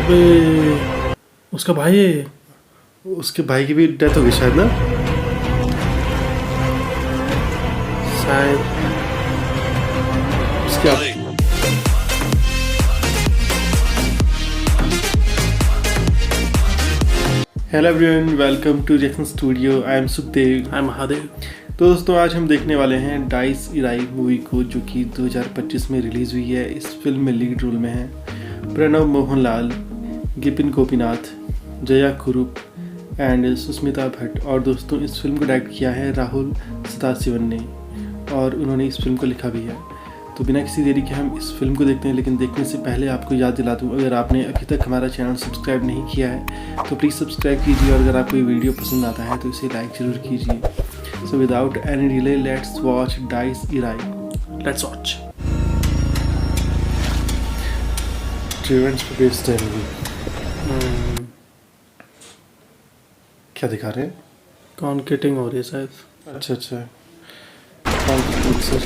अबे उसका भाई है। उसके भाई की भी डेथ हो गई शायद ना। शायद उसके hello everyone, welcome to Jackson studio. I am Sukhdev. I Mahadev. तो दोस्तों, आज हम देखने वाले हैं डाइस इराई मूवी को, जो कि 2025 में रिलीज़ हुई है। इस फिल्म में लीड रोल में हैं प्रणव मोहनलाल, गिपिन गोपीनाथ, जया कुरुप एंड सुष्मिता भट्ट। और दोस्तों, इस फिल्म को डायरेक्ट किया है राहुल सदाशिवन ने, और उन्होंने इस फिल्म को लिखा भी है। तो बिना किसी देरी के हम इस फिल्म को देखते हैं, लेकिन देखने से पहले आपको याद दिला दूँ, अगर आपने अभी तक हमारा चैनल सब्सक्राइब नहीं किया है तो प्लीज़ सब्सक्राइब कीजिए, और अगर आपको ये वीडियो पसंद आता है तो इसे लाइक ज़रूर कीजिए। So without any delay, let's watch dice Irai. Let's watch. Revenge पे बेस्ड है मूवी। क्या दिखा रहे हैं? कौन किटिंग हो रही है शायद। अच्छा अच्छा, कौन सर?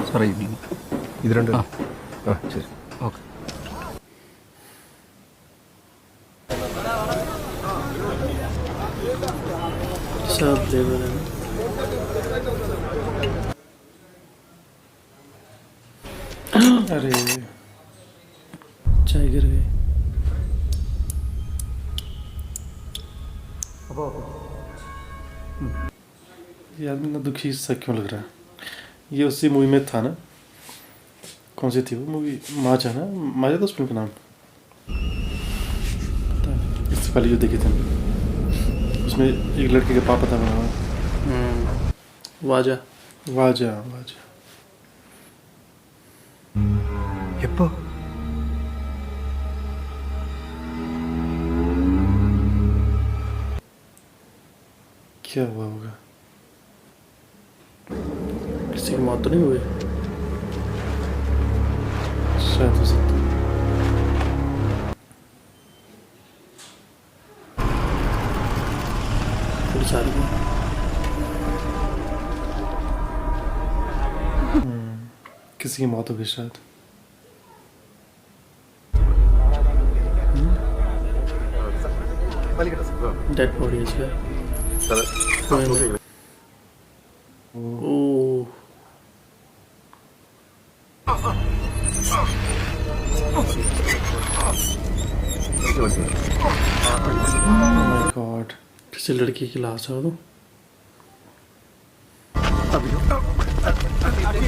സാറേ ഇത് രണ്ട് ശരി ഓക്കെ. सब लेवल है। अरे चाय गिर गई। ये आदमी ना दुखी सा क्यों लग रहा है? ये उसी मूवी में था ना? कौन सी थी वो मूवी? माजा ना? माजा था उस फिल्म का नाम। इससे पहले जो देखी थी, उसमें एक लड़के का पापा था बना हुआ। वाजा वाजा वाजा। എപ്പോ? क्या हुआ होगा? किसी की मौत तो नहीं हुई? शायद हो सकता है। थोड़ी सारी है। किसी की मौत हो गई शायद। डेड बॉडी है इसका। ओह माय गॉड, किसी लड़की की लाश है तो।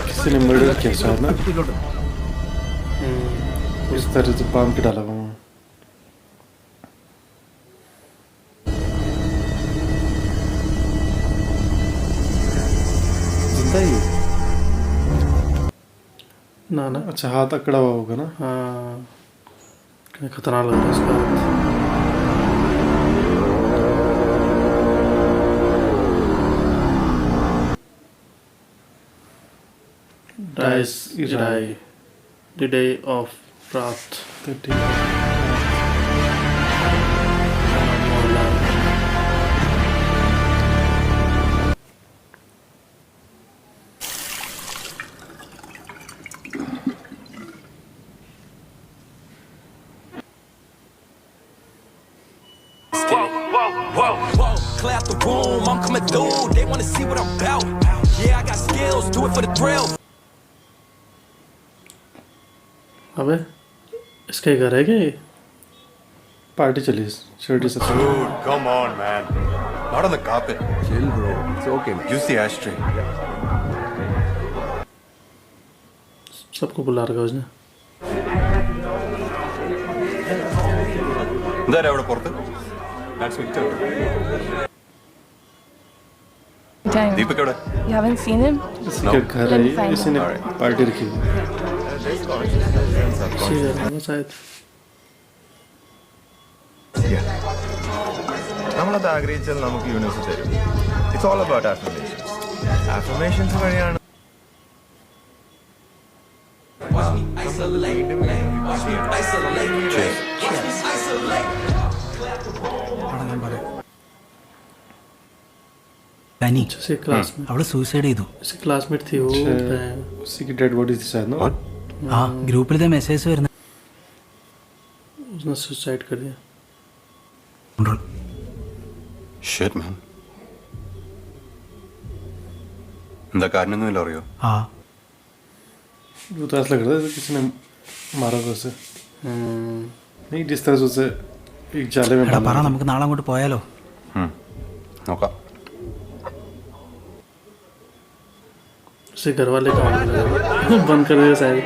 किसी ने मर्डर किया शायद ना, इस तरह से बांध के डाला हुआ। जिंदा ही? ना ना। अच्छा, हाथ अकड़ा हुआ होगा ना? हाँ, कितना खतरनाक लग रहा है इसका हाथ। Dice Irai, the day of wrath। तो ठीक है। Whoa, clear out the room, I'm coming through. They wanna see what I'm about. Yeah, I got skills, do it for the thrill. अबे इसका ही घर है क्या ये? पार्टी चली शर्टी से। Dude, come on, man. Not on the carpet. Chill bro, it's okay man. Use the ashtray. सबको बुला रखा उसने। There, ever porta. That's Victor. Dang. Deepak ever. You haven't seen him? इसी का घर है ये, इसी ने पार्टी रखी हुई है। इसी घर में शायद। നമ്മളത് ആഗ്രഹിച്ചാൽ നമുക്ക് യൂണിവേഴ്സ് തരും. It's all about affirmations. Affirmations വഴിയാണ് കനി जैसे क्लास में അവള് സൂസൈഡ് ചെയ്തു. जैसे क्लासमेट थी वो उसी की डेड बॉडी थी शायद ना। ആ ഗ്രൂപ്പിലത്തെ മെസ്സേജ് വരുന്ന उसने सुसाइड कर दिया. ഷേറ്റ് മാൻ എന്താ കാരണമൊന്നുമില്ല അറിയോ? ആ वो तो ऐसा लग रहा था जैसे किसी ने मारा था उसे। नहीं, जिस तरह से उसे एक जाले में എടാ പറ, बांधा था। നമുക്ക് നാളെ അങ്ങോട്ട് പോയാലോ? നോക്കാം. उसे घर वाले का बंद कर दिया शायद.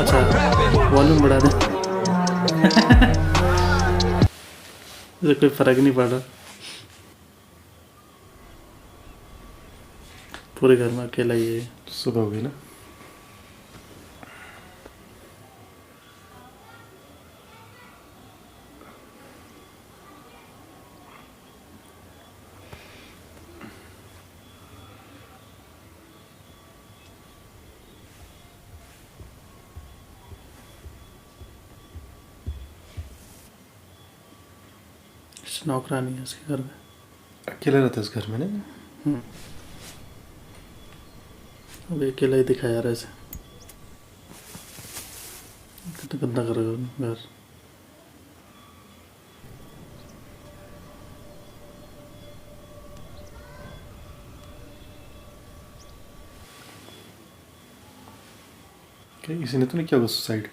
अच्छा वॉल्यूम बढ़ा दे. इसे कोई फर्क नहीं पड़ रहा. पूरे घर में अकेला ही है. सुबह हो गई ना। नौकरानी है उसके घर में. अकेला रहता है इस घर में ना। अब अकेला ही दिखाया रहा ऐसे. कितना गंदा करेगा घर. क्या इसी ने तो नहीं किया होगा सुसाइड?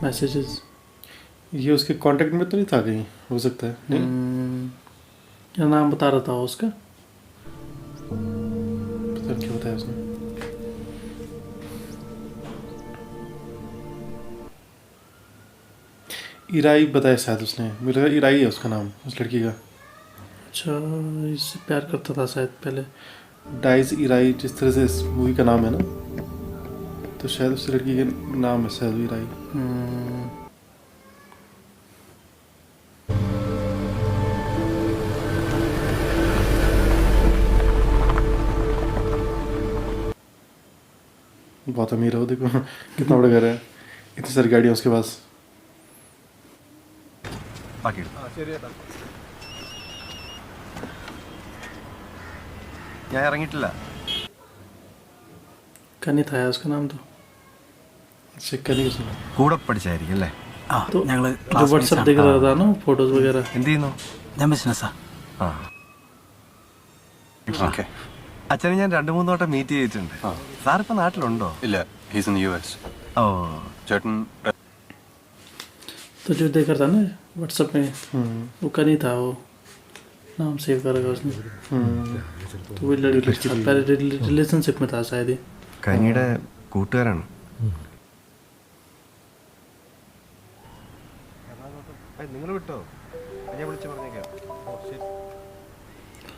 मैसेजेस ये उसके कांटेक्ट में तो नहीं था कहीं? हो सकता है नहीं। क्या नाम बता रहा था उसका? पता नहीं क्या बताया उसने। इराई बताया शायद उसने। मुझे लगा इराई है उसका नाम, उस लड़की का। अच्छा इससे प्यार करता था शायद पहले. डाइस इराई जिस तरह से इस मूवी का नाम है ना, तो शायद उस लड़की का नाम है शायद इराई। बहुत अमीर है वो, देखो कितना बड़ा घर है, इतनी सारी गाड़ियाँ उसके पास. ബാക്കി ഞാൻ ഇറങ്ങിയിട്ടില്ല. कनी था यार उसका नाम तो. चेक करेंगे उसने. കൂടെ പഠിച്ചായിരിക്കും അല്ലേ? ആ तो ഞങ്ങള് जो व्हाट्सएप देख रहा था ना फोटोज वगैरह. എന്ത് ചെയ്യുന്നു? ഞാൻ ബിസിനസ്സാ. ആ ഓക്കെ. അച്ഛനെ ഞാൻ 2-3 വട്ടം മീറ്റ് ചെയ്തിട്ടുണ്ട്. സാർ ഇപ്പൊ നാട്ടിലുണ്ടോ? ഇല്ല, ഹീസ് ഇൻ US. ഓ ചേട്ടൻ तो जो देख रहा था ना व्हाट्सएप में वो कनी था, वो नाम सेव करेगा उसने. तो वो लड़की के साथ पहले रिलेशनशिप में था शायद ही. കനിയുടെ കൂട്ടുകാരാണ്. നിങ്ങൾ വിട്ടോ? ഞാൻ വിളിച്ചു പറഞ്ഞേക്കാം.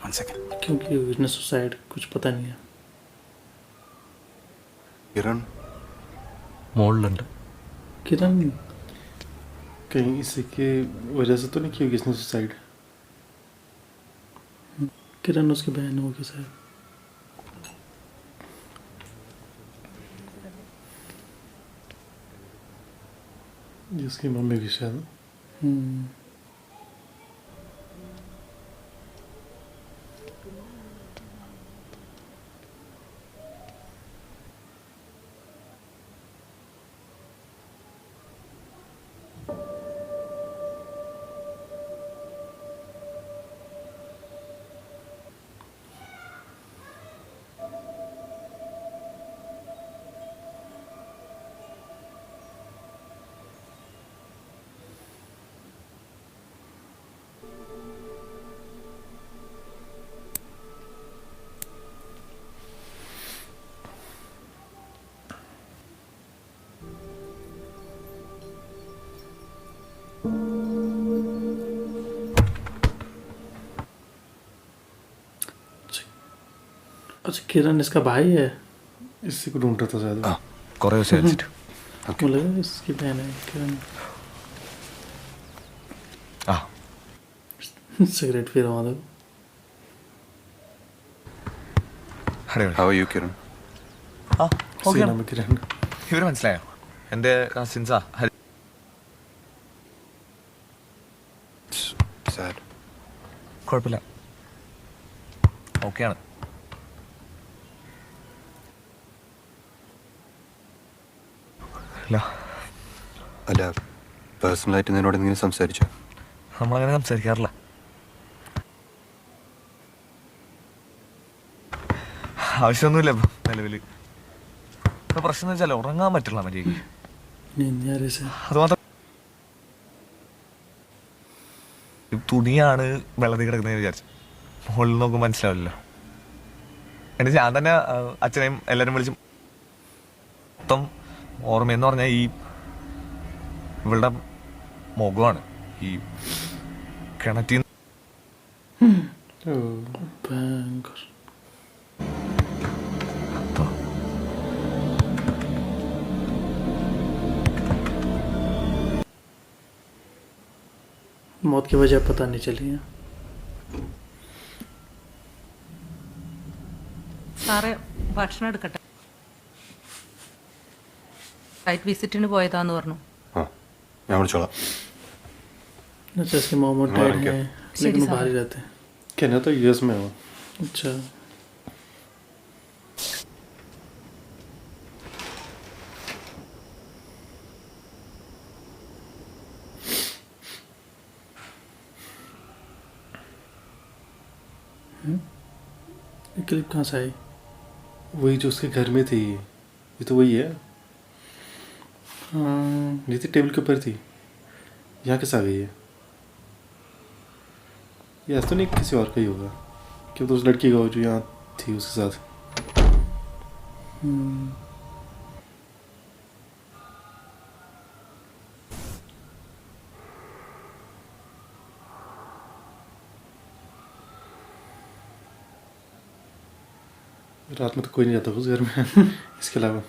One second. क्योंकि उसने सुसाइड कुछ पता नहीं है. കിരൺ മുകളിലുണ്ട്. किरण कहीं इसी के वजह से तो नहीं की होगी इसने सुसाइड. किरण उसकी बहन होगी शायद. जिसकी मम्मी भी शायद. अच्छा किरण इसका भाई है. इसी को ढूंढ रहा था शायद. ആ കുറേ ദിവസം വെച്ചിട്ട് मुझे लगा इसकी बहन है किरण. सिगरेट पी रहा हूँ। അടിപൊളി. How are you, Kiran? ആ ഓക്കെ സീനാമ കിരൺ. ഇവര് മനസ്സിലായോ? എൻ്റെ കസിൻസാ. It's sad. കുഴപ്പമില്ല, ഓക്കെയാണ്. അല്ല, അല്ല, പേഴ്സണലായിട്ട് നിന്നോട് എന്തെങ്കിലും സംസാരിച്ചോ? നമ്മളങ്ങനെ സംസാരിക്കാറില്ല. ആവശ്യമൊന്നുമില്ല ഇപ്പം നിലവിൽ. ഇപ്പം പ്രശ്നം എന്ന് വെച്ചാൽ ഉറങ്ങാൻ പറ്റില്ല മര്യാദയ്ക്ക്. नींद नहीं आ रही से। അതുമാത്രം തുണിയാണ് വെള്ളത്തിൽ കിടക്കുന്നതെന്ന് വിചാരിച്ചു. മുകളിൽ നോക്കുമ്പോൾ മനസ്സിലാവില്ലല്ലോ. എന്നിട്ട് ഞാൻ തന്നെ അച്ഛനെയും എല്ലാവരും വിളിച്ച് മൊത്തം ഓർമ്മയെന്ന് പറഞ്ഞാൽ ഈ ഇവളുടെ മുഖമാണ് ഈ കിണറ്റിൽ ഓ, भयंकर। मौत की वजह पता नहीं चली है। സാറേ ഭക്ഷണം എടുക്കട്ടെ. സൈറ്റ് വിസിറ്റിന് പോയതാന്ന് പറഞ്ഞു. ആ, ഞാൻ വിളിച്ചോളാം. अच्छा, इसके मोमो हमारे डैड क्या? हैं लेकिन वो बाहर ही रहते हैं। कहना तो यूएस में हो. अच्छा, ये क्लिप कहाँ से आई? वही जो उसके घर में थी. ये तो वही है. हाँ, ये थी टेबल के ऊपर थी. यहाँ कैसे आ गई है? ये ऐसा तो नहीं किसी और का ही होगा. क्या तो उस लड़की का हो जो यहाँ थी उसके साथ. रात में तो कोई नहीं जाता उस घर में इसके अलावा.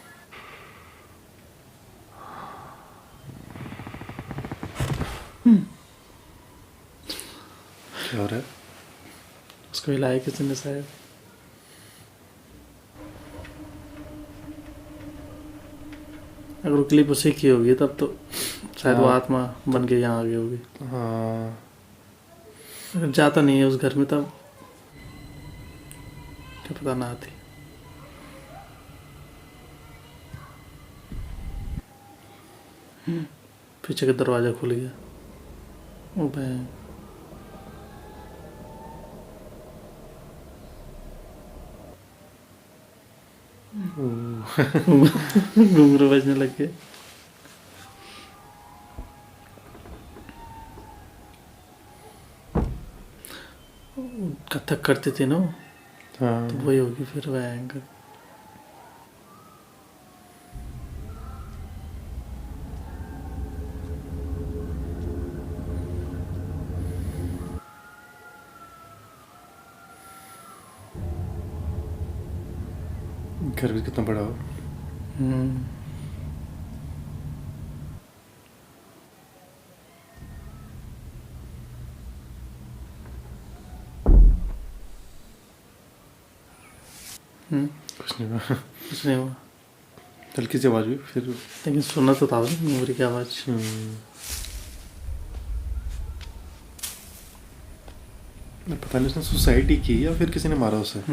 क्या हो रहा है? उसको हिलाया किसी ने शायद। अगर वो क्लिप उसी की होगी तब तो शायद वो हाँ। आत्मा बन के यहाँ आ गई होगी। हाँ, अगर जाता नहीं है उस घर में तब क्या पता ना आती। पीछे का दरवाजा खुल गया। ओ भाई, घुंघरू बजने लग गए। कथक करती थी ना वो, हाँ. तो वही होगी फिर भयंकर। घर भी कितना बड़ा हो. कुछ नहीं हुआ. कुछ नहीं हुआ, हल्की सी आवाज हुई फिर. लेकिन सुना तो था मेमोरी की आवाज़। पता नहीं उसने सुसाइड ही की या फिर किसी ने मारा उसे.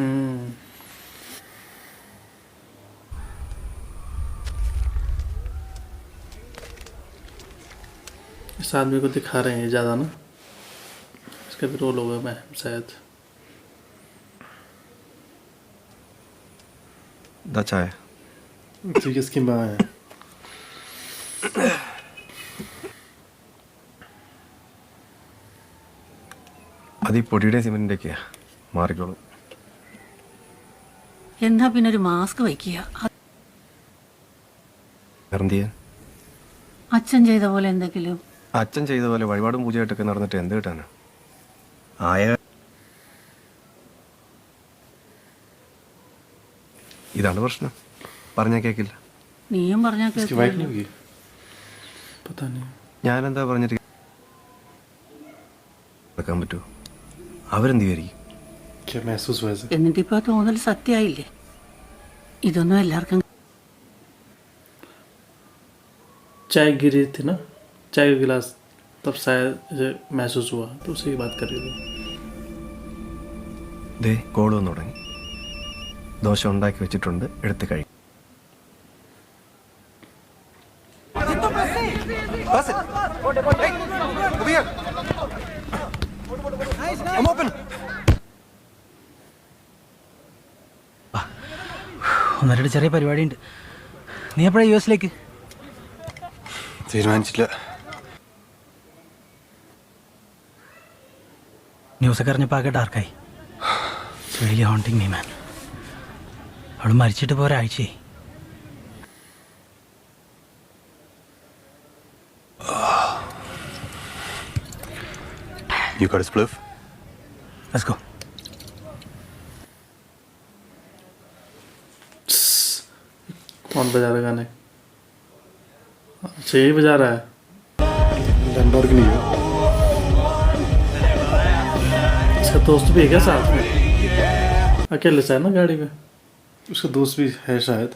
इस आदमी को दिखा रहे हैं ज़्यादा ना, इसका भी रोल होगा मैं शायद। ദാ तो ये इसकी माँ है. അത് ഈ പൊടിയുടെ സിമെന്റിൻ്റെയൊക്കെയാ, മാറിക്കോളും. എന്നാ പിന്നെ ഒരു മാസ്ക് വയ്ക്കുക. വേറെന്ത് ചെയ്യാൻ? അച്ഛൻ ചെയ്ത പോലെ എന്തെങ്കിലും. അച്ഛൻ ചെയ്ത പോലെ വഴിപാടും പൂജയായിട്ടൊക്കെ നടന്നിട്ട് എന്ത് കിട്ടാനാ? ആയ ഇതാണ് പ്രശ്നം, പറഞ്ഞാൽ കേൾക്കില്ല. നീയും പറഞ്ഞാൽ इसकी वाइफ नहीं होगी. पता नहीं। ഞാനെന്താ പറഞ്ഞിട്ട് നടക്കാൻ പറ്റുമോ? അവരെന്ത് വിചാരിക്കും? क्या महसूस हुआ ऐसे? എന്നിട്ടിപ്പോ ആ തോന്നൽ സത്യമായില്ലേ? ഇതൊന്നും എല്ലാവർക്കും चाय गिरी थी ना, चाय का गिलास, तब शायद ये महसूस हुआ, तो उसी की बात कर रही थी. ദേ കോള് വന്നു തുടങ്ങി. ദോശ ഉണ്ടാക്കി വെച്ചിട്ടുണ്ട്, എടുത്ത് കഴിക്കും. ഒന്നരയുടെ ചെറിയ പരിപാടിയുണ്ട്. നീ എപ്പോഴാ യു എസിലേക്ക്? തീരുമാനിച്ചില്ല. ന്യൂസൊക്കെ അറിഞ്ഞപ്പോൾ ആകെ ഡാർക്കായി. Really haunting me man. അവൾ മരിച്ചിട്ട് ഇപ്പോൾ ഒരാഴ്ചയായി. You got a spliff? Let's go. कौन बजा रहा गाने? अच्छा यही बजा रहा है. लैम्बोर्गिनी है. इसका दोस्त भी है क्या साथ में? अकेले से है ना गाड़ी में? उसका दोस्त भी है शायद.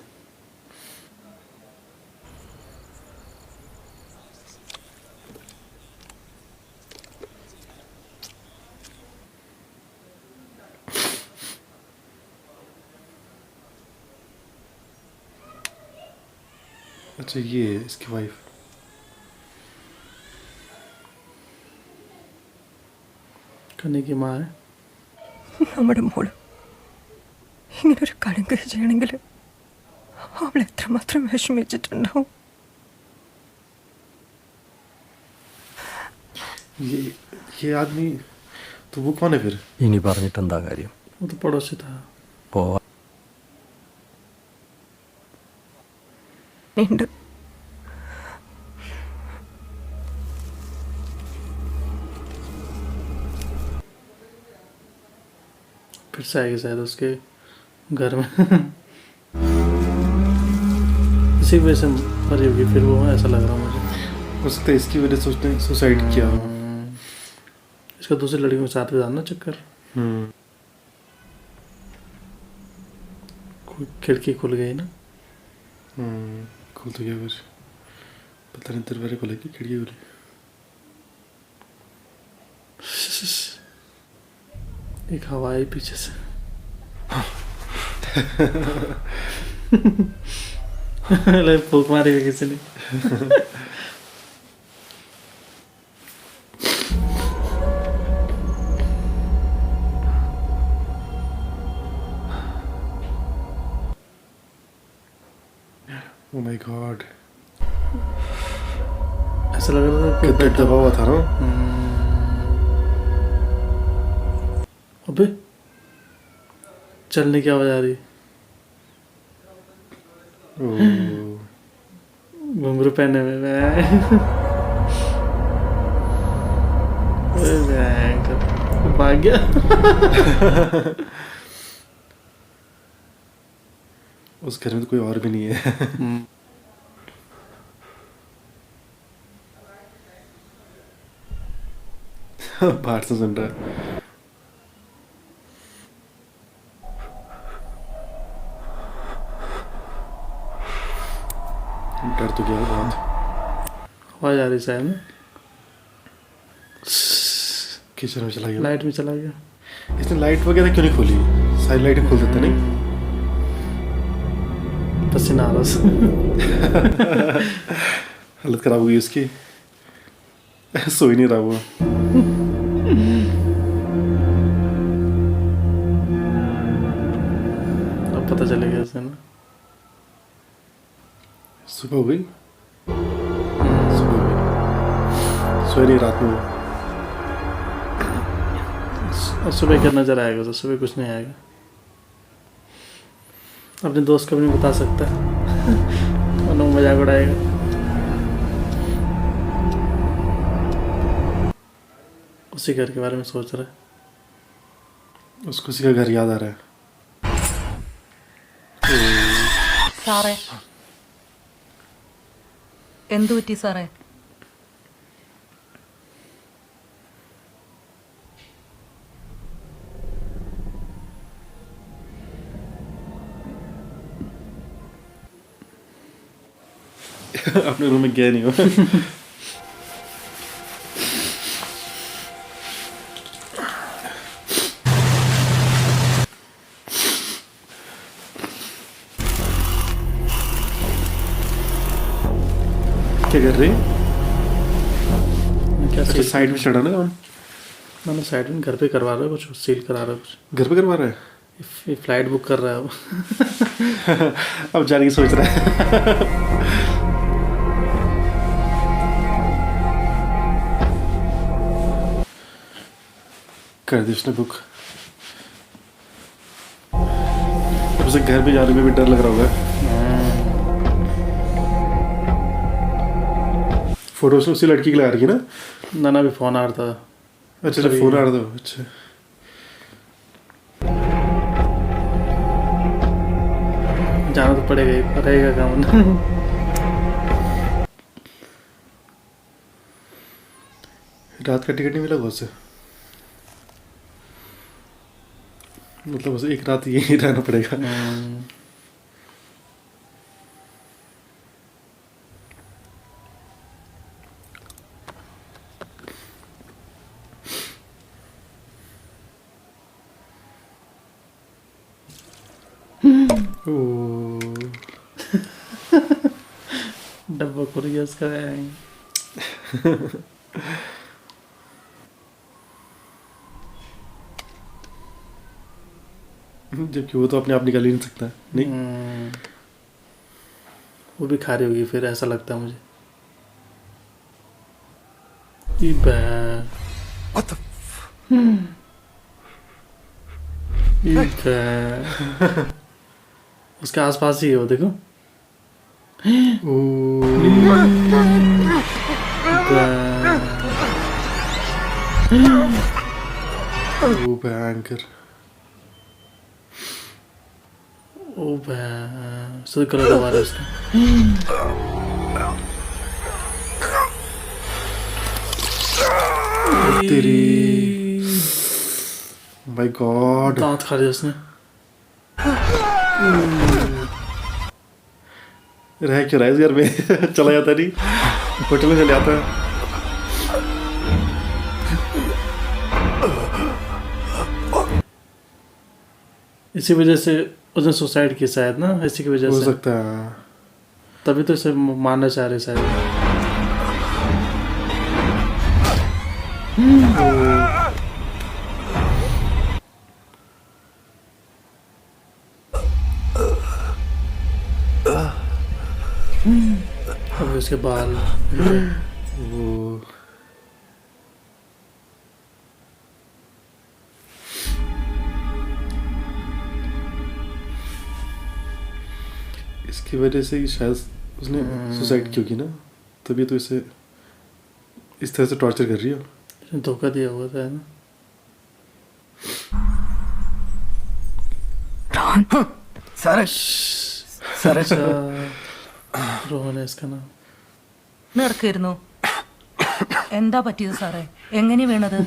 अच्छा ये है इसकी वाइफ. कन्या की माँ है. നമ്മുടെ മോള് ഇങ്ങനൊരു കടുങ്ക് ചെയ്യണമെങ്കിൽ അവൾ എത്രമാത്രം വിഷമിച്ചിട്ടുണ്ടാവും. ये आदमी तो वो कौन है फिर? ഇനി പറഞ്ഞിട്ട് എന്താ കാര്യം? वो तो पड़ोसी था. പോവാ. ഉണ്ട്. फिर से आएगी शायद उसके घर में. इसी वजह से मरी होगी फिर वो, ऐसा लग रहा मुझे. हो सकता है इसकी वजह से उसने सुसाइड किया हो. इसका दूसरी लड़कियों के साथ भी था ना चक्कर. कोई खिड़की खुल गई ना. खुल तो गया फिर. पता नहीं दरवाजे खुले कि खिड़की खुली. एक हवा आई पीछे से. फूक मारी हुई किसी ने. Oh my God. ऐसा लग रहा था कोई कितना बैठा दबा हुआ था ना. अबे चलने की आवाज आ रही. घुंघरू पहने हुए मैं. अरे भयंकर. भाग गया. उस घर में तो कोई और भी नहीं है. बाहर से सुन रहा है. डर तो गया बहुत. आवाज आ रही शायद ना. किचन में चला गया. लाइट में चला गया. इसने लाइट वगैरह क्यों नहीं खोली? सारी लाइटें खोल देता नहीं. पसीना आ रहा था. हालत खराब हो गई उसकी. सो ही नहीं रहा वो. अब पता चलेगा इसे ना. सुबह हो गई. सुबह हो गई. सोई नहीं रात में. और सुबह क्या नजर आएगा? तो सुबह कुछ नहीं आएगा. अपने दोस्त को भी नहीं बता सकता. वरना वो मजाक उड़ाएगा. उसी घर के बारे में सोच रहा है. उसको उसी का घर याद आ रहा है. സാറേ എന്തു പറ്റി സാറേ? अपने रूम में गया नहीं हो। क्या कर रही? क्या अच्छा साइड में चढ़ा ना कौन? मैंने साइड में घर पे करवा रहा है कुछ, सील करा रहा है कुछ, घर पे करवा रहा है? फ्लाइट बुक कर रहा है वो। अब जाने की सोच रहा है। कर दी उसने बुक। उसे घर पे जाने में भी डर लग रहा होगा। फोटोज उसी लड़की के लिए आ रही है ना? नाना भी फोन आ रहा था। अच्छा फोन आ रहा था। अच्छा जाना तो पड़ेगा ही, रहेगा काम ना। रात का टिकट नहीं मिला बहुत से, मतलब उसे एक रात यही रहना पड़ेगा। डब्बा खुल गया उसका। जबकि वो तो अपने आप निकाल ही नहीं सकता। नहीं वो भी खा रही होगी फिर, ऐसा लगता है मुझे। ई बे ई बे उसके आसपास ही है वो, देखो। ओ भयंकर। ओ बे सही कलर दबा रहा है उसका। तेरी माय गॉड, दांत खा लिया उसने। रह क्यों रहा है इस घर में? चला जाता नहीं, होटल में चले जाता है। इसी वजह से उसने सुसाइड की शायद ना, इसी की वजह हो से। सकता है, तभी तो इसे मारना चाह रहे शायद। अभी उसके बाल। वो इसकी वजह से ही शायद उसने सुसाइड क्यों की ना, तभी तो इसे इस तरह से टॉर्चर कर रही हो। धोखा दिया हुआ था ना। സാറേ സാറേ रोहन है इसका नाम। നിർക്കായിരുന്നു. എന്താ പറ്റിയത് സാറേ? എങ്ങനെ വീണത്?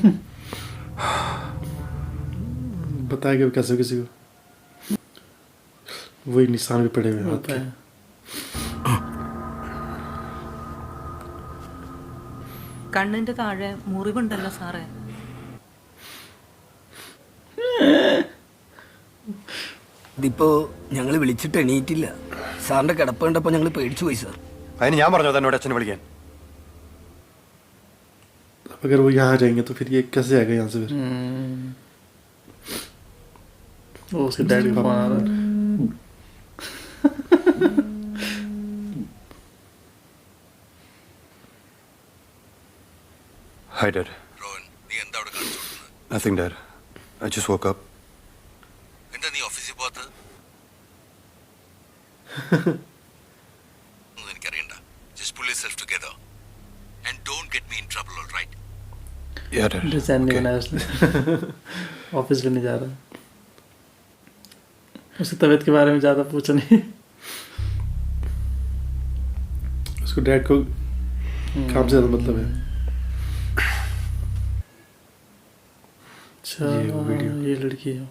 बताएगा कैसे किसी को, वही निशान भी पड़े हुए हैं हाथ के। കണ്ണിന്റെ താഴെ മുറിവുണ്ടല്ലോ സാറേ. ഇതിപ്പോ ഞങ്ങൾ വിളിച്ചിട്ട് എണീറ്റില്ല. സാറിന്റെ കിടപ്പ് കണ്ടപ്പോ ഞങ്ങൾ പേടിച്ചു പോയി സാർ. അതിന് ഞാൻ പറഞ്ഞോ തന്നോട് അച്ഛനെ വിളിക്കാൻ? अगर वो यहाँ आ जाएंगे तो फिर ये कैसे आएगा यहाँ से फिर? वो उसके डैडी का फोन आ रहा है। Hi, Dad. റോഹൻ, നീ എന്താ അവിടെ കാണിച്ചോടുന്നത്? Nothing, Dad. I just woke up. എന്താ നീ ഓഫീസിൽ പോകാത്തത്? ഒന്നും എനിക്കറിയണ്ട. Just pull yourself together and don't get me in trouble, all right? Yeah, Dad. Design नहीं Okay. बनाया उसने। ऑफिस भी नहीं जा रहा। उसकी तबीयत के बारे में ज़्यादा पूछा नहीं। उसको डैड को काम से ज़्यादा मतलब है। अच्छा ये वो वीडियो। ये लड़की है।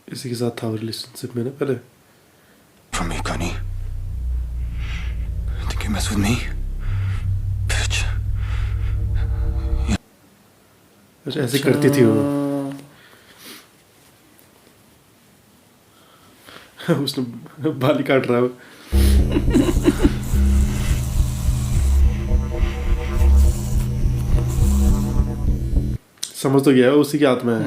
इसी के साथ था रिलेशनशिप में ना पहले। From me, Connie. You mess with me, bitch. ऐसे करती थी वो। उसने बाल ही काट रहा है। समझ तो गया है उसी के हाथ में है।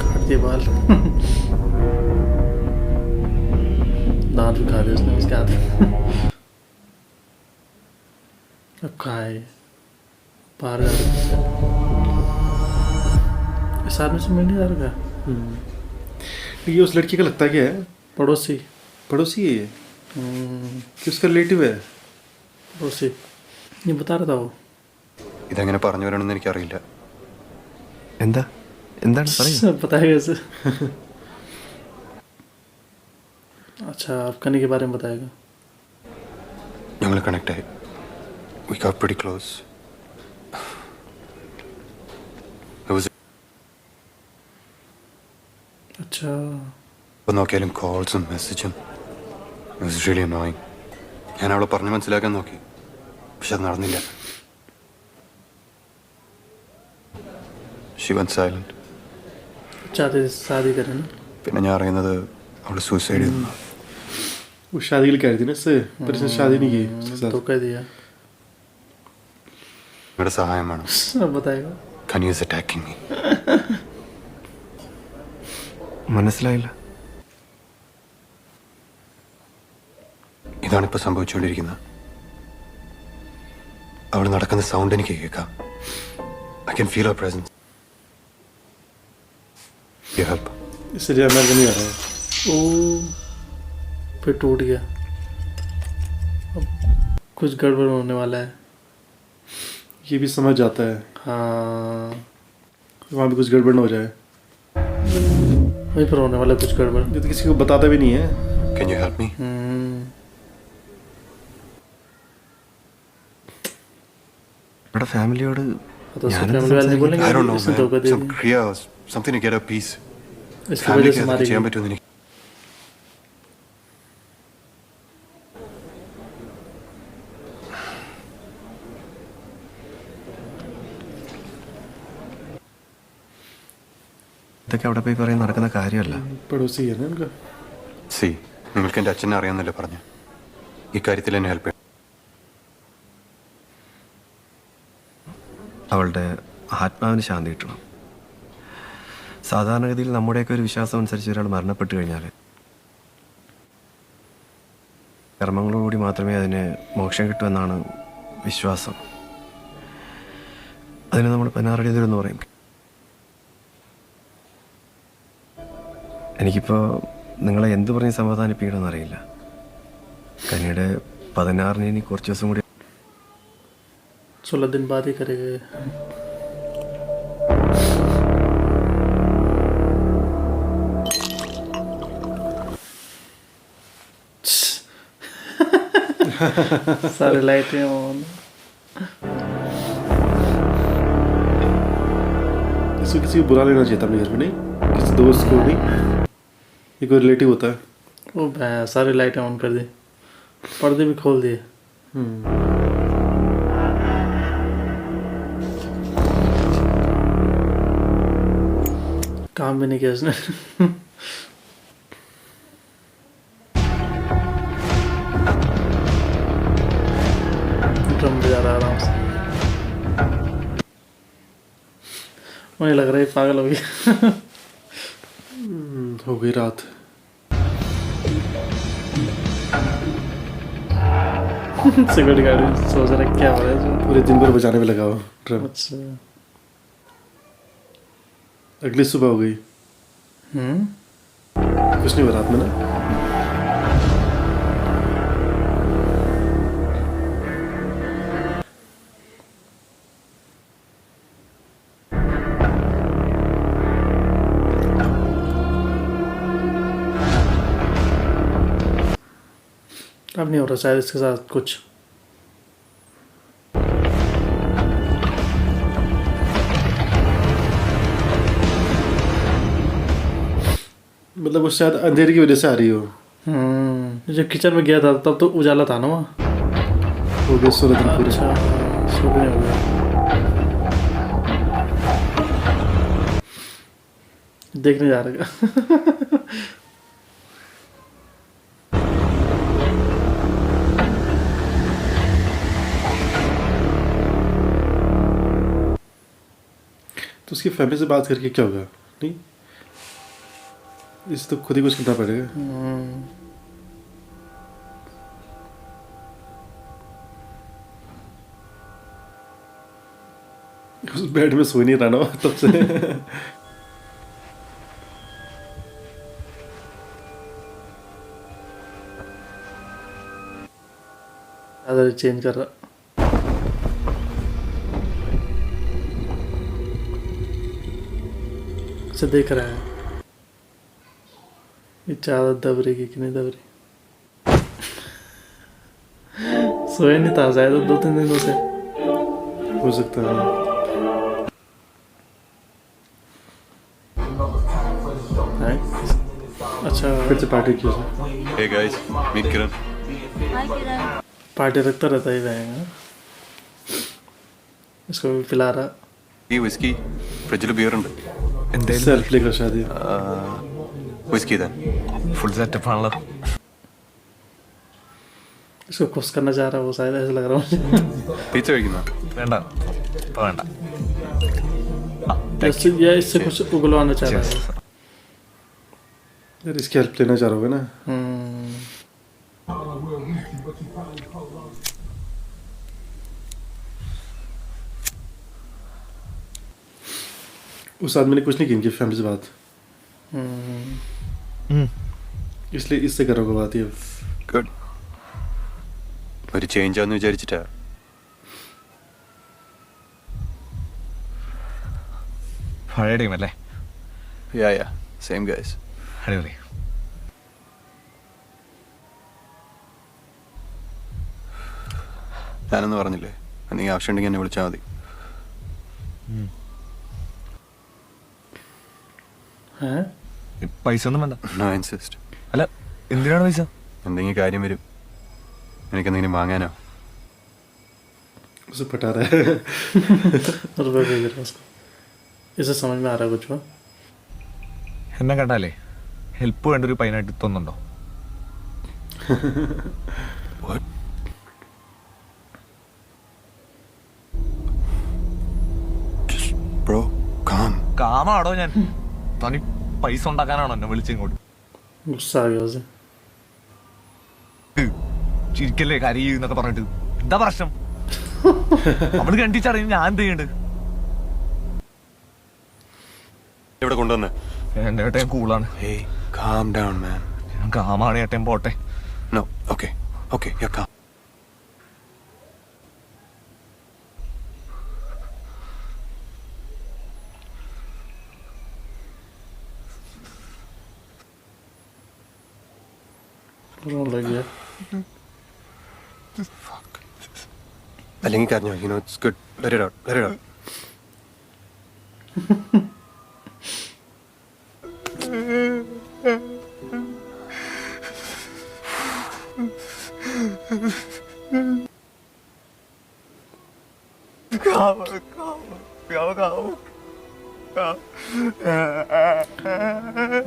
काट दिए बाल। दांत भी खा दिए उसने उसके हाथ में। अब कहाँ है ये? बाहर जा रहा है। इस आदमी से मिलने जा रहा है। ये उस लड़की का लगता क्या है? पड़ोसी। पड़ोसी है ये कि उसका रिलेटिव है? पड़ोसी ये बता रहा था वो। ഇതെങ്ങനെ പറഞ്ഞു വരണമെന്ന് എനിക്കറിയില്ല. എന്താണ് പറയുക? बताया कैसे? अच्छा आप कनी के बारे में बताएगा. ഞങ്ങൾ കണക്ട് ആയി. We got pretty close. It was अच्छा ഇപ്പോൾ നോക്കിയാലും കോൾസും മെസ്സേജും It was really annoying. ഞാൻ അവളെ പറഞ്ഞ് മനസ്സിലാക്കാൻ നോക്കി, പക്ഷെ അത് നടന്നില്ല. She went silent. चाहते थे शादी करें ना. പിന്നെ ഞാൻ അറിയുന്നത് അവൾ സൂസൈഡ് ചെയ്തു. वो शादी के लिए कह रही थी ना इससे, पर इसने शादी नहीं की उसके साथ. धोखा दिया. നിങ്ങളുടെ സഹായം വേണം. अब बताएगा. Kanye is attacking me. മനസ്സിലായില്ല. ഇതാണിപ്പോൾ സംഭവിച്ചുകൊണ്ടിരിക്കുന്നത്. അവൾ നടക്കുന്ന സൗണ്ട് എനിക്ക് കേൾക്കാം. I can feel her presence. You help. इसलिए अमेरिका नहीं आ रहा है. ओ फिर टूट गया. अब कुछ गड़बड़ होने वाला है. ये भी समझ जाता है हाँ वहाँ भी कुछ गड़बड़ ना हो जाए. वहीं पर होने वाला है कुछ गड़बड़. ये तो किसी को बताता भी नहीं है. Can you help me? ഇവിടെ ഫാമിലിയോട് तो उसकी फैमिली वाले बोलेंगे I don't know, इसने धोखा man. दे Some दिया. kriya, something to get her peace. इसकी Family वजह के से साथ मारेगी. ചെയ്യാൻ പറ്റുമെന്ന് എനിക്ക് ഇതൊക്കെ അവിടെ പോയി പറയും നടക്കുന്ന കാര്യമല്ല. पड़ोसी है ना उनका. സി നിങ്ങൾക്ക് എൻ്റെ അച്ഛനെ അറിയാമെന്നല്ലേ പറഞ്ഞു. ഇക്കാര്യത്തിൽ എന്നെ ഹെൽപ്പ് ചെയ്യണം. അവളുടെ ആത്മാവിന് ശാന്തി കിട്ടണം. സാധാരണഗതിയിൽ നമ്മുടെയൊക്കെ ഒരു വിശ്വാസം അനുസരിച്ച് ഒരാൾ മരണപ്പെട്ട് കഴിഞ്ഞാൽ കർമ്മങ്ങളോടുകൂടി മാത്രമേ അതിന് മോക്ഷം കിട്ടുമെന്നാണ് വിശ്വാസം. അതിന് നമ്മൾ പനാറടിയതെന്ന് പറയും. എനിക്കിപ്പോൾ നിങ്ങളെ എന്ത് പറഞ്ഞ് സമാധാനിപ്പിക്കണമെന്ന് അറിയില്ല. കനിയുടെ 16-ന് ഇനി കുറച്ച് ദിവസം കൂടി 16 दिन बाद ही करेगा. सारे लाइटें ऑन. इसको किसी को बुला लेना चाहिए था अपने घर में, नहीं किसी दोस्त को नहीं. ये कोई रिलेटिव होता है. ओ सारे लाइटें ऑन कर दी. पर्दे भी खोल दिए. काम भी नहीं किया उसने. ड्रम बजा रहा आराम से. मुझे लग रहा है पागल हो गया. हो गई रात. सिक्योरिटी गार्ड सोच रहा है क्या हो रहा है इसमें? पूरे दिन भर बजाने में लगा हो ड्रम. अच्छा. अगली सुबह हो गई. कुछ नहीं हुआ रात में ना. अब नहीं हो रहा शायद इसके साथ कुछ. मतलब वो शायद अंधेरे की वजह से आ रही हो। जब किचन में गया था तब तो उजाला था ना वहाँ। हो गए 16 दिन पूरे। अच्छा 16 हो गया। देखने जा रहा है। तो उसकी फैमिली से बात करके क्या होगा? नहीं, इस तो खुद ही कुछ करना पड़ेगा। उस बेड में सो नहीं रहा ना तब से। चादर चेंज कर रहा। अच्छा देख रहा है ये चादर दब रही कि नहीं दब रही। सोया नहीं था शायद 2-3 दिनों से। हो सकता है। है? अच्छा फिर से पार्टी की उसने। Hey guys, meet Kiran. Party रखता रहता ही रहेगा। इसको भी पिला रहा। ഈ വിസ്കി ഫ്രിഡ്ജിൽ ബിയർ ഉണ്ട്. सेल्फ लेकर शादी। വിസ്കി തന്നെ. ഫുൾ സെറ്റപ്പ് ആണല്ലോ. इसको खुश करना चाह रहा है वो शायद, ऐसा लग रहा है मुझे। പിസ്സ കഴിക്കുന്ന. വേണ്ട ഇപ്പൊ വേണ്ട. या इससे कुछ उगलवाना चाह रहा है। यार इसकी हेल्प लेना चाह रहा होगा ना। उस आदमी ने कुछ नहीं की इनकी फैमिली से बात, इसलिए इससे कर रहा होगा बात ये। ഗുഡ്. ഒരു ചേഞ്ച് ആണെന്ന് വിചാരിച്ചിട്ടാ. പഴയ ടീം അല്ലേ? യാ സെയിം ഗൈസ്. അടിപൊളി. ഞാനൊന്നും പറഞ്ഞില്ലേ, എന്തെങ്കിലും ആവശ്യമുണ്ടെങ്കിൽ എന്നെ വിളിച്ചാൽ മതി. പൈസ ഒന്നും വേണ്ട. No insist. അല്ല എന്തിനാണ് പൈസ? എന്തെങ്കിലും കാര്യം വരും, എനിക്കെന്തെങ്കിലും വാങ്ങാനോ. उसे पटा रहा है। रुपये भेज रहा है उसको। इसे समझ में आ रहा है कुछ? എന്നെ കണ്ടാലേ ഹെൽപ്പ് വേണ്ട ഒരു പയ്യനായിട്ട് തോന്നുന്നുണ്ടോ? What? Just bro, calm. കാമാണോ ഞാൻ? തനി പൈസ ഉണ്ടാക്കാനാണോ എന്നെ വിളിച്ചിങ്ങോട്ട്? गुस्सा आ गया उसे। ചിരിക്കല്ലേ കരയൂ എന്നൊക്കെ പറഞ്ഞിട്ട് എന്താ പ്രശ്നം? അവള് കണ്ടിച്ചറിയും ഞാൻ എന്ത് ചെയ്യണ്ട്? ഇവിടെ കൊണ്ടുവന്നേ. എന്റെ ഏട്ടൻ കൂളാണ്. Hey, calm down, man. ഞാൻ കാമാണ് ഏട്ടൻ, പോട്ടെ. No, okay, you're calm. रोने लग गया। Fuck. അല്ലെങ്കിൽ കരഞ്ഞോ, you know, it's good. Let it out.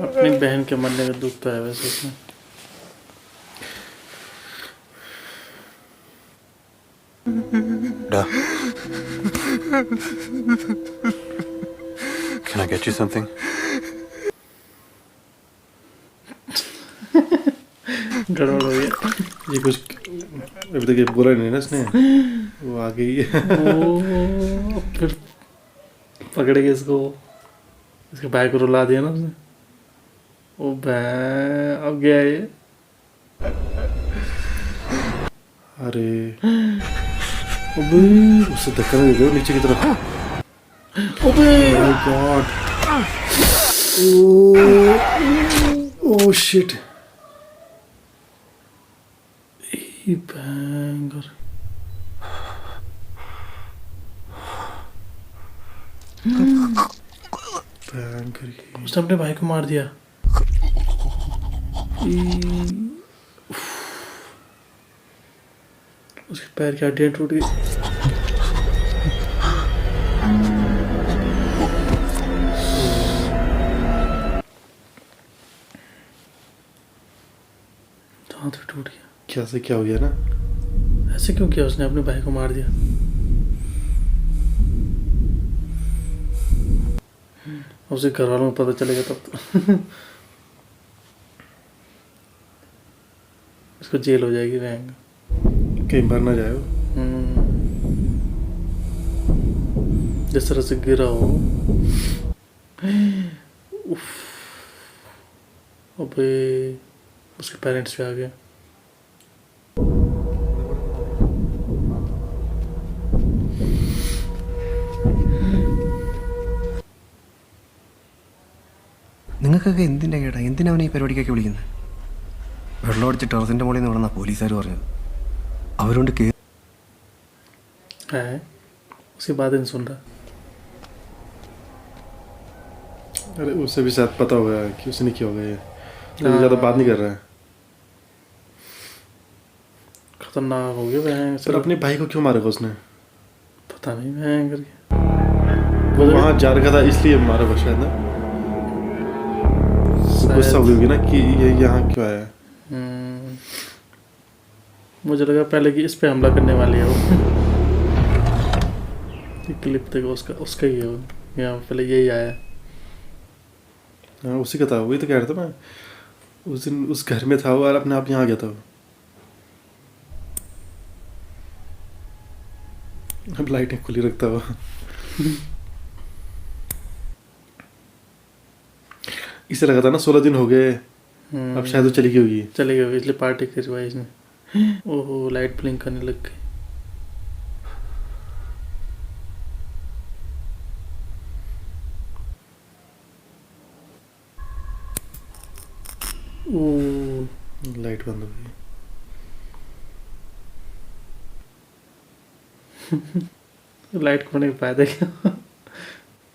अपनी बहन के मरने का दुख तो है वैसे उसमें। Da. Can I get you something? गड़बड़ हो गया। ये कुछ अभी तक ये बोला नहीं ना इसने, वो आ गई है। ओ, फिर पकड़ के इसको, इसके भाई को रुला दिया ना उसने। ओ अब गया ये। अरे अबे उससे धक्का नहीं दे नीचे की तरफ। ओबे my god. Oh shit. Banger. Banger उसने अपने भाई को मार दिया। उसके पैर की हड्डियाँ टूट गई। हाथ भी टूट गया। क्या से क्या हो गया ना? ऐसे क्यों किया उसने? अपने भाई को मार दिया। उसे घर वालों को पता चलेगा तब तो इसको जेल हो जाएगी। रहेंगे कहीं मर ना जाए वो। जिस तरह से गिरा हो। उफ। अबे उसके पेरेंट्स भी आ गए। നിങ്ങൾക്കൊക്കെ എന്തിൻ്റെ കേട്ടാ? എന്തിനാ അവനെ ഈ പരിപാടിക്കൊക്കെ വിളിക്കുന്നത്? വെള്ളമടിച്ച് ടെറസിൻ്റെ മുകളിൽ നിന്ന് വിടുന്ന പോലീസുകാർ പറഞ്ഞത്. അവരോട് है उसकी बात नहीं सुन रहा। अरे उसे भी शायद पता होगा कि उसने क्या होगा ये, लेकिन ज़्यादा बात नहीं कर रहा है। खतरनाक हो गया भयंकर। पर अपने भाई को क्यों मारेगा उसने? पता नहीं भयंकर के। वो वहाँ जा रखा था इसलिए मारेगा शायद ना। गुस्सा हो गई ना कि ये यहाँ क्यों आया। मुझे लगा पहले कि इस पे हमला करने वाली है वो। क्लिप देखो उसका ही है वो। यहाँ पहले यही आया। हाँ उसी का था। वही तो कह रहा था मैं, उस दिन उस घर में था वो और अपने आप यहाँ आ गया था वो। अब लाइटें खुली रखता हुआ। इसे लगा था ना 16 दिन हो गए, अब शायद वो चली गई होगी। चली गई इसलिए पार्टी करवाई इसने। ओहो लाइट ब्लिंक करने लग गई। लाइट बंद हो गई। लाइट खोने का फायदा क्या?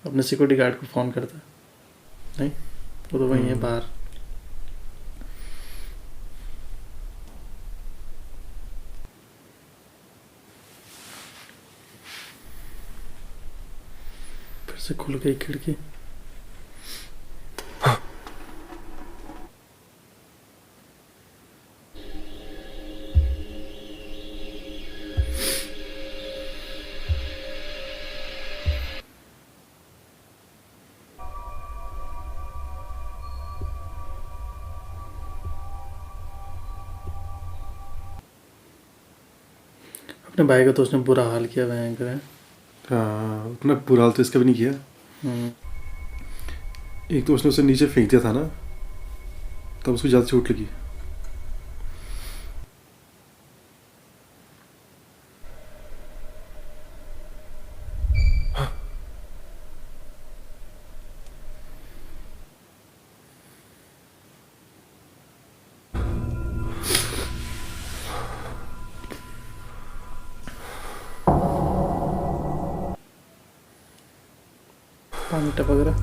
अपने सिक्योरिटी गार्ड को फोन करता। नहीं वो तो वहीं है बाहर। फिर से खुल गई खिड़की। अपने भाई का तो उसने बुरा हाल किया भयंकर है। हाँ उतना बुरा हाल तो इसका भी नहीं किया। एक तो उसने उसे नीचे फेंक दिया था ना, तब उसको ज़्यादा चोट लगी। पानी टपक रहा।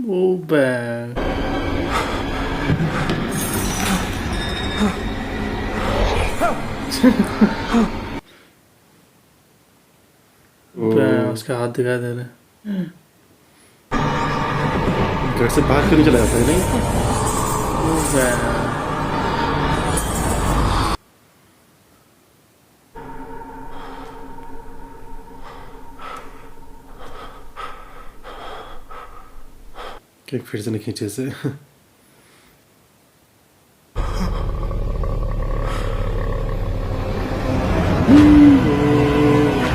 ओ बैग उसके हाथ दिखाई दे रहे। घर से बाहर क्यों नहीं चला जाता है? नहीं केक फिर से नहीं खींचे से।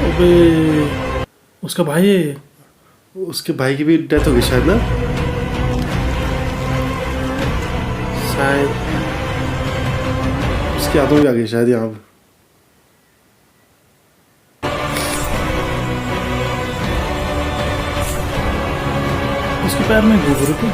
अबे उसका भाई है। उसके भाई की भी डेथ हो गई शायद ना। शायद उसकी आदमी भी आ गई शायद यहाँ। उसके पैर में घुघरू को